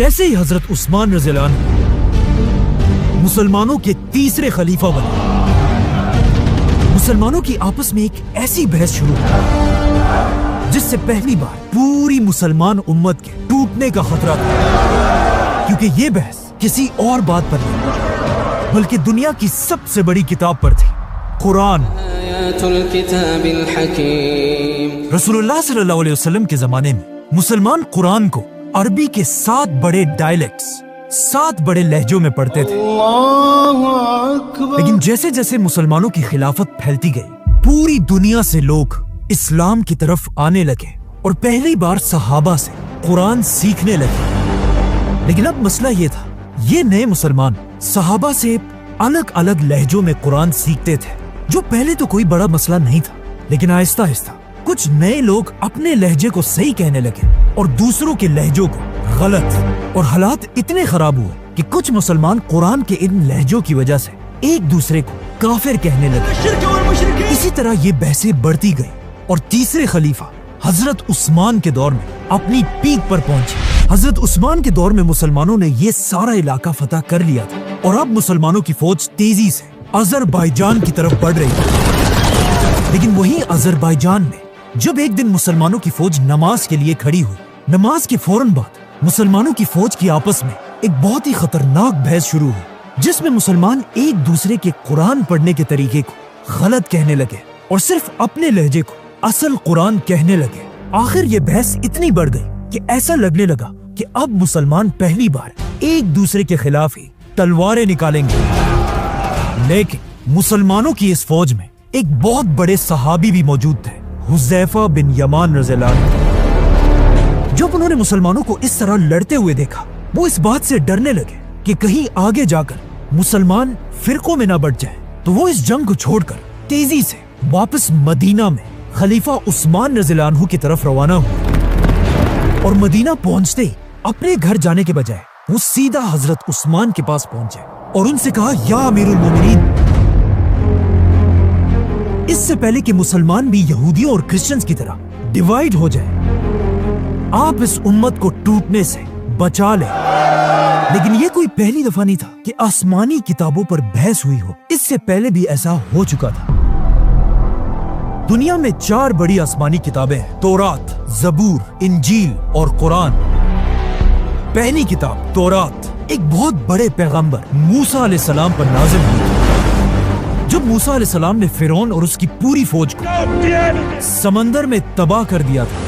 جیسے ہی حضرت عثمان رضی اللہ عنہ مسلمانوں کے تیسرے خلیفہ بنے، مسلمانوں کی آپس میں ایک ایسی بحث شروع ہوئی جس سے پہلی بار پوری مسلمان امت کے ٹوٹنے کا خطرہ تھا، کیونکہ یہ بحث کسی اور بات پر نہیں بلکہ دنیا کی سب سے بڑی کتاب پر تھی، قرآن۔ رسول اللہ صلی اللہ علیہ وسلم کے زمانے میں مسلمان قرآن کو عربی کے 7 بڑے ڈائلیکٹس، 7 بڑے لہجوں میں پڑھتے تھے، لیکن جیسے جیسے مسلمانوں کی خلافت پھیلتی گئی پوری دنیا سے لوگ اسلام کی طرف آنے لگے اور پہلی بار صحابہ سے قرآن سیکھنے لگے۔ لیکن اب مسئلہ یہ تھا، یہ نئے مسلمان صحابہ سے الگ الگ لہجوں میں قرآن سیکھتے تھے، جو پہلے تو کوئی بڑا مسئلہ نہیں تھا، لیکن آہستہ آہستہ کچھ نئے لوگ اپنے لہجے کو صحیح کہنے لگے اور دوسروں کے لہجوں کو غلط، اور حالات اتنے خراب ہوئے کہ کچھ مسلمان قرآن کے ان لہجوں کی وجہ سے ایک دوسرے کو کافر کہنے لگے۔ اسی طرح یہ بحثیں بڑھتی گئی اور تیسرے خلیفہ حضرت عثمان کے دور میں اپنی پیک پر پہنچے۔ حضرت عثمان کے دور میں مسلمانوں نے یہ سارا علاقہ فتح کر لیا تھا اور اب مسلمانوں کی فوج تیزی سے آذربائیجان کی طرف بڑھ رہی تھی۔ لیکن وہی آذربائیجان میں جب ایک دن مسلمانوں کی فوج نماز کے لیے کھڑی ہوئی، نماز کے فوراً بعد مسلمانوں کی فوج کی آپس میں ایک بہت ہی خطرناک بحث شروع ہوئی، جس میں مسلمان ایک دوسرے کے قرآن پڑھنے کے طریقے کو غلط کہنے لگے اور صرف اپنے لہجے کو اصل قرآن کہنے لگے۔ آخر یہ بحث اتنی بڑھ گئی کہ ایسا لگنے لگا کہ اب مسلمان پہلی بار ایک دوسرے کے خلاف ہی تلواریں نکالیں گے۔ لیکن مسلمانوں کی اس فوج میں ایک بہت بڑے صحابی بھی موجود تھے، حذیفہ بن یمان رضی اللہ عنہ۔ جب انہوں نے مسلمانوں کو اس طرح لڑتے ہوئے دیکھا، وہ اس بات سے ڈرنے لگے کہ کہیں آگے جا کر مسلمان فرقوں میں نہ بٹ جائیں، تو وہ اس جنگ کو چھوڑ کر تیزی سے واپس مدینہ میں خلیفہ عثمان رضی اللہ عنہ کی طرف روانہ ہوئے، اور مدینہ پہنچتے ہی اپنے گھر جانے کے بجائے وہ سیدھا حضرت عثمان کے پاس پہنچے اور ان سے کہا، یا امیر المومنین، اس سے پہلے کہ مسلمان بھی یہودیوں اور کرسچنز کی طرح ڈیوائیڈ ہو جائے، آپ اس امت کو ٹوٹنے سے بچا لیں۔ لیکن یہ کوئی پہلی دفعہ نہیں تھا کہ آسمانی کتابوں پر بحث ہوئی ہو، اس سے پہلے بھی ایسا ہو چکا تھا۔ دنیا میں 4 بڑی آسمانی کتابیں ہیں، تورات، زبور، انجیل اور قرآن۔ پہلی کتاب تورات ایک بہت بڑے پیغمبر موسیٰ علیہ السلام پر نازل ہوئی۔ جب موسیٰ علیہ السلام نے فرعون اور اس کی پوری فوج کو سمندر میں تباہ کر دیا تھا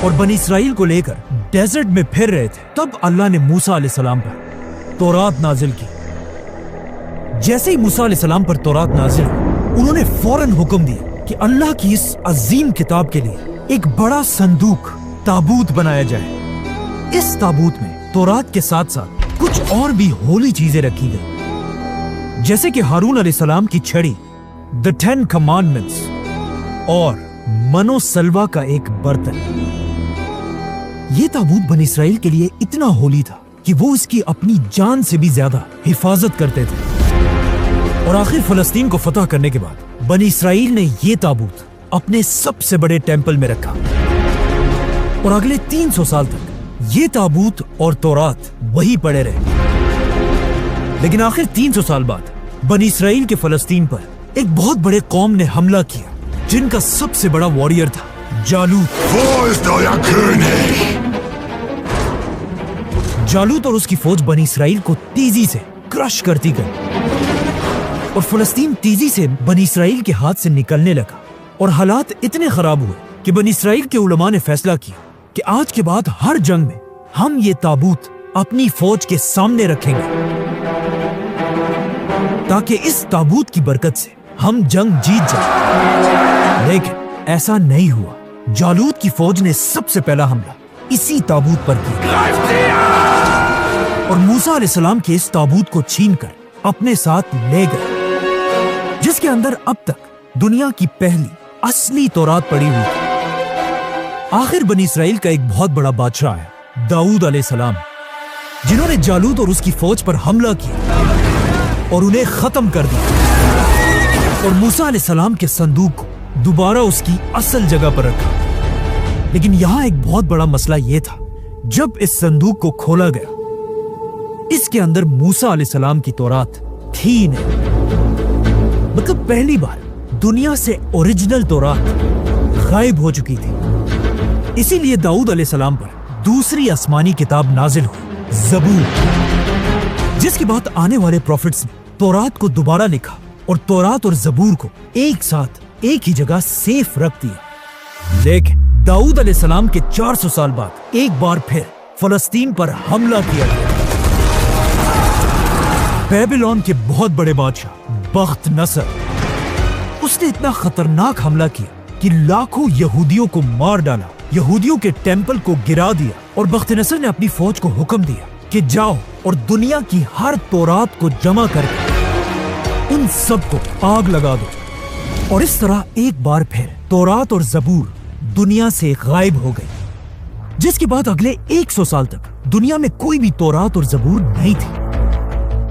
اور بنی اسرائیل کو لے کر ڈیزرٹ میں پھر رہے تھے، تب اللہ نے موسیٰ علیہ السلام پر تورات نازل کی۔ جیسے ہی موسیٰ علیہ السلام پر تورات نازل ہوئی، انہوں نے فوراً حکم دیا کہ اللہ کی اس عظیم کتاب کے لیے ایک بڑا صندوق، تابوت بنایا جائے۔ اس تابوت میں تورات کے ساتھ ساتھ کچھ اور بھی ہولی چیزیں رکھی گئی، جیسے کہ ہارون علیہ السلام کی چھڑی، The 10 Commandments اور من و سلوہ کا ایک برتن۔ یہ تابوت بنی اسرائیل کے لیے اتنا ہولی تھا کہ وہ اس کی اپنی جان سے بھی زیادہ حفاظت کرتے تھے۔ اور آخر فلسطین کو فتح کرنے کے بعد بنی اسرائیل نے یہ تابوت اپنے سب سے بڑے ٹیمپل میں رکھا، اور اگلے 300 سال تک یہ تابوت اور تورات وہی پڑے رہے۔ لیکن آخر 300 سال بعد بنی اسرائیل کے فلسطین پر ایک بہت بڑے قوم نے حملہ کیا، جن کا سب سے بڑا واریر تھا جالوت۔ جالوت اور اس کی فوج بنی اسرائیل کو تیزی سے کرش کرتی گئی، اور فلسطین تیزی سے بنی اسرائیل کے ہاتھ سے نکلنے لگا، اور حالات اتنے خراب ہوئے کہ بنی اسرائیل کے علماء نے فیصلہ کیا کہ آج کے بعد ہر جنگ میں ہم یہ تابوت اپنی فوج کے سامنے رکھیں گے، تاکہ اس تابوت کی برکت سے ہم جنگ جیت جائیں۔ لیکن ایسا نہیں ہوا۔ جالوت کی فوج نے سب سے پہلا حملہ اسی تابوت پر کیا، اور موسیٰ علیہ السلام کے اس تابوت کو چھین کر اپنے ساتھ لے گئے، جس کے اندر اب تک دنیا کی پہلی اصلی تورات پڑی ہوئی تھی۔ آخر بنی اسرائیل کا ایک بہت بڑا بادشاہ ہے، داؤد علیہ السلام، جنہوں نے جالوت اور اس کی فوج پر حملہ کیا اور انہیں ختم کر دیا، اور موسیٰ علیہ السلام کے صندوق کو دوبارہ اس کی اصل جگہ پر رکھا۔ لیکن یہاں ایک بہت بڑا مسئلہ یہ تھا جب اس صندوق کو کھولا گیا اس کے اندر موسیٰ علیہ السلام کی تورات تھی نہیں. مطلب پہلی بار دنیا سے اوریجنل تورات غائب ہو چکی تھی. اسی لیے داؤد علیہ السلام پر دوسری آسمانی کتاب نازل ہوئی، زبور، جس کے بعد آنے والے پروفٹس نے تورات کو دوبارہ لکھا اور تورات اور زبور کو ایک ساتھ ایک ہی جگہ سیف رکھ دیا. لیکن داؤد علیہ السلام کے 400 سال بعد ایک بار پھر فلسطین پر حملہ کیا گیا. بیبیلون کے بہت بڑے بادشاہ بخت نصر، اس نے اتنا خطرناک حملہ کیا کہ لاکھوں یہودیوں کو مار ڈالا، یہودیوں کے ٹیمپل کو گرا دیا، اور بخت نصر نے اپنی فوج کو حکم دیا کہ جاؤ اور دنیا کی ہر تورات کو جمع کر کے ان سب کو آگ لگا دو. اور اس طرح ایک بار پھر تورات اور زبور دنیا سے غائب ہو گئی، جس کے بعد اگلے 100 سال تک دنیا میں کوئی بھی تورات اور زبور نہیں تھی.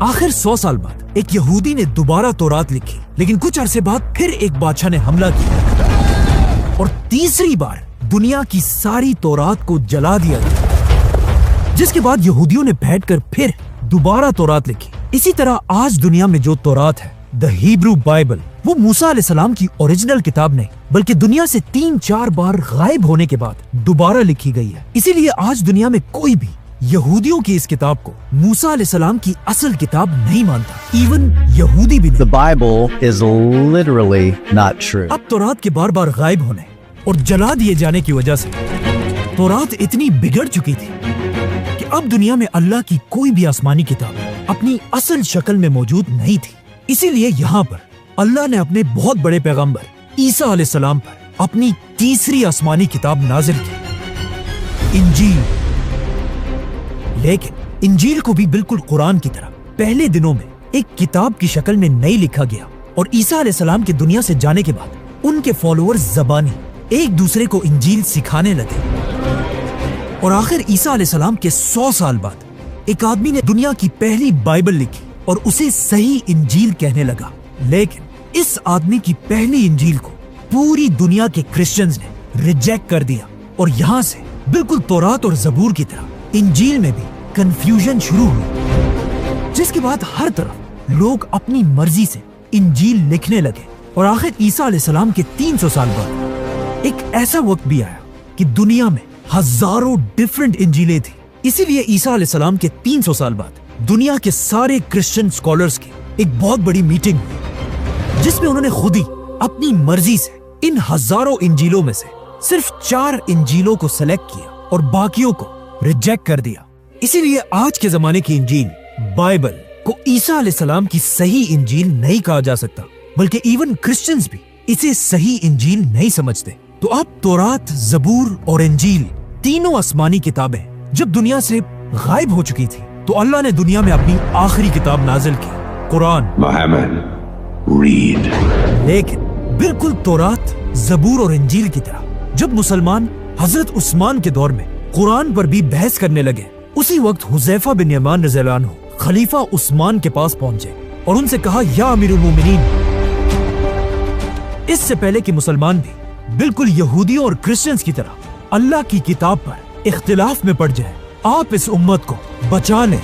آخر 100 سال بعد ایک یہودی نے دوبارہ تورات لکھی، لیکن کچھ عرصے بعد پھر ایک بادشاہ نے حملہ کیا اور تیسری بار دنیا کی ساری تورات کو جلا دیا گیا، جس کے بعد یہودیوں نے بیٹھ کر پھر دوبارہ تورات لکھی. اسی طرح آج دنیا میں جو تورات ہے، دا ہیبرو بائبل، وہ موسیٰ علیہ السلام کی اوریجنل کتاب نہیں بلکہ دنیا سے 3-4 بار غائب ہونے کے بعد دوبارہ لکھی گئی ہے. اسی لیے آج دنیا میں کوئی بھی یہودیوں کی اس کتاب کو موسیٰ علیہ السلام کی اصل کتاب نہیں مانتا، ایون یہودی بھی نہیں. The Bible is literally not true. اب تورات کے بار بار غائب ہونے اور جلا دیے جانے کی وجہ سے تورات اتنی بگڑ چکی تھی کہ اب دنیا میں اللہ کی کوئی بھی آسمانی کتاب اپنی اصل شکل میں موجود نہیں تھی. اسی لیے یہاں پر اللہ نے اپنے بہت بڑے پیغمبر عیسیٰ علیہ السلام پر اپنی تیسری آسمانی کتاب نازل کی، انجیل. لیکن انجیل کو بھی بالکل قرآن کی طرح پہلے دنوں میں ایک کتاب کی شکل میں نہیں لکھا گیا، اور عیسیٰ علیہ السلام کے دنیا سے جانے کے بعد ان کے فالوورز زبانی ایک دوسرے کو انجیل سکھانے لگے. اور آخر عیسیٰ علیہ السلام کے 100 سال بعد ایک آدمی نے دنیا کی پہلی بائبل لکھی اور اسے صحیح انجیل کہنے لگا. لیکن اس آدمی کی پہلی انجیل کو پوری دنیا کے کرسچنز نے ریجیکٹ کر دیا، اور یہاں سے بالکل تورات اور زبور کی طرح انجیل میں بھی کنفیوژن شروع ہوئی، جس کے بعد ہر طرف لوگ اپنی مرضی سے انجیل لکھنے لگے. اور آخر عیسیٰ علیہ السلام کے 300 سال بعد ایک ایسا وقت بھی آیا کہ دنیا میں ہزاروں ڈیفرنٹ انجیلیں تھیں. اسی لیے عیسیٰ علیہ السلام کے 300 سال بعد دنیا کے سارے کرسچن اسکالرز کی ایک بہت بڑی میٹنگ ہوئی، جس میں انہوں نے خود ہی اپنی مرضی سے ان ہزاروں انجیلوں میں سے صرف 4 انجیلوں کو سلیکٹ کیا اور باقیوں کو ریجیکٹ کر دیا. اسی لیے آج کے زمانے کی انجیل بائبل کو عیسیٰ علیہ السلام کی صحیح انجیل نہیں کہا جا سکتا، بلکہ ایون کرسچنز بھی اسے صحیح انجیل نہیں سمجھتے. تو اب تورات، زبور اور انجیل تینوں آسمانی کتابیں جب دنیا سے غائب ہو چکی تھی تو اللہ نے دنیا میں اپنی آخری کتاب نازل کی، قرآن. Muhammad, read. لیکن بالکل تورات، زبور اور انجیل کی طرح جب مسلمان حضرت عثمان کے دور میں قرآن پر بھی بحث کرنے لگے، اسی وقت حذیفہ بن یمان رضی اللہ عنہ خلیفہ عثمان کے پاس پہنچے اور ان سے کہا، یا امیر المومنین، اس سے پہلے کہ مسلمان بھی بالکل یہودیوں اور کرسچنز کی طرح اللہ کی کتاب پر اختلاف میں پڑ جائے، آپ اس امت کو بچا لیں.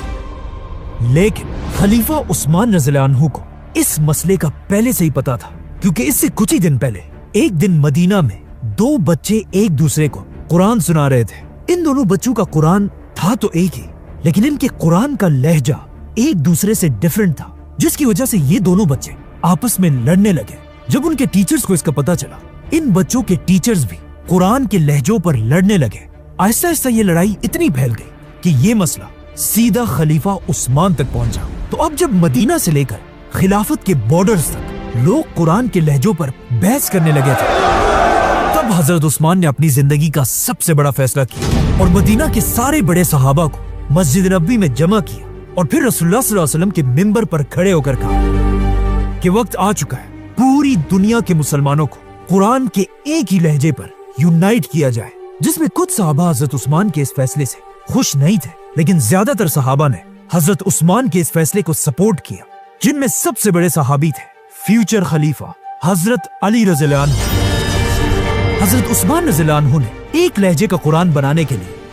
لیکن خلیفہ عثمان رضی اللہ عنہ کو اس مسئلے کا پہلے سے ہی پتا تھا، کیونکہ اس سے کچھ ہی دن پہلے ایک دن مدینہ میں 2 بچے ایک دوسرے کو قرآن سنا رہے تھے. ان دونوں بچوں کا قرآن تھا تو ایک ہی، لیکن ان کے قرآن کا لہجہ ایک دوسرے سے ڈیفرنٹ تھا، جس کی وجہ سے یہ دونوں بچے آپس میں لڑنے لگے. جب ان کے ٹیچرز کو اس کا پتا چلا، ان بچوں کے ٹیچرز بھی قرآن کے لہجوں پر لڑنے لگے. آہستہ آہستہ یہ لڑائی اتنی پھیل گئی کہ یہ مسئلہ سیدھا خلیفہ عثمان تک پہنچا. تو اب جب مدینہ سے لے کر خلافت کے بارڈرز تک لوگ قرآن کے لہجوں پر بحث کرنے لگے تھے، تب حضرت عثمان نے اپنی زندگی کا سب سے بڑا فیصلہ کیا اور مدینہ کے سارے بڑے صحابہ کو مسجد نبوی میں جمع کیا، اور پھر رسول اللہ صلی اللہ علیہ وسلم کے منبر پر کھڑے ہو کر کہا کہ وقت آ چکا ہے پوری دنیا کے مسلمانوں کو قرآن کے ایک ہی لہجے پر یونائٹ کیا جائے. جس میں کچھ صحابہ حضرت عثمان کے اس فیصلے سے خوش نہیں تھے، لیکن زیادہ تر صحابہ نے حضرت عثمان کے اس فیصلے کو سپورٹ کیا، جن میں سب سے بڑے صحابی تھے فیوچر خلیفہ حضرت علی رضی اللہ عنہ. حضرت عثمان رضی اللہ عنہ نے ایک لہجے کا قرآن بنانے کے لیے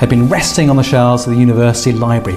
had been resting on the shelves of the university library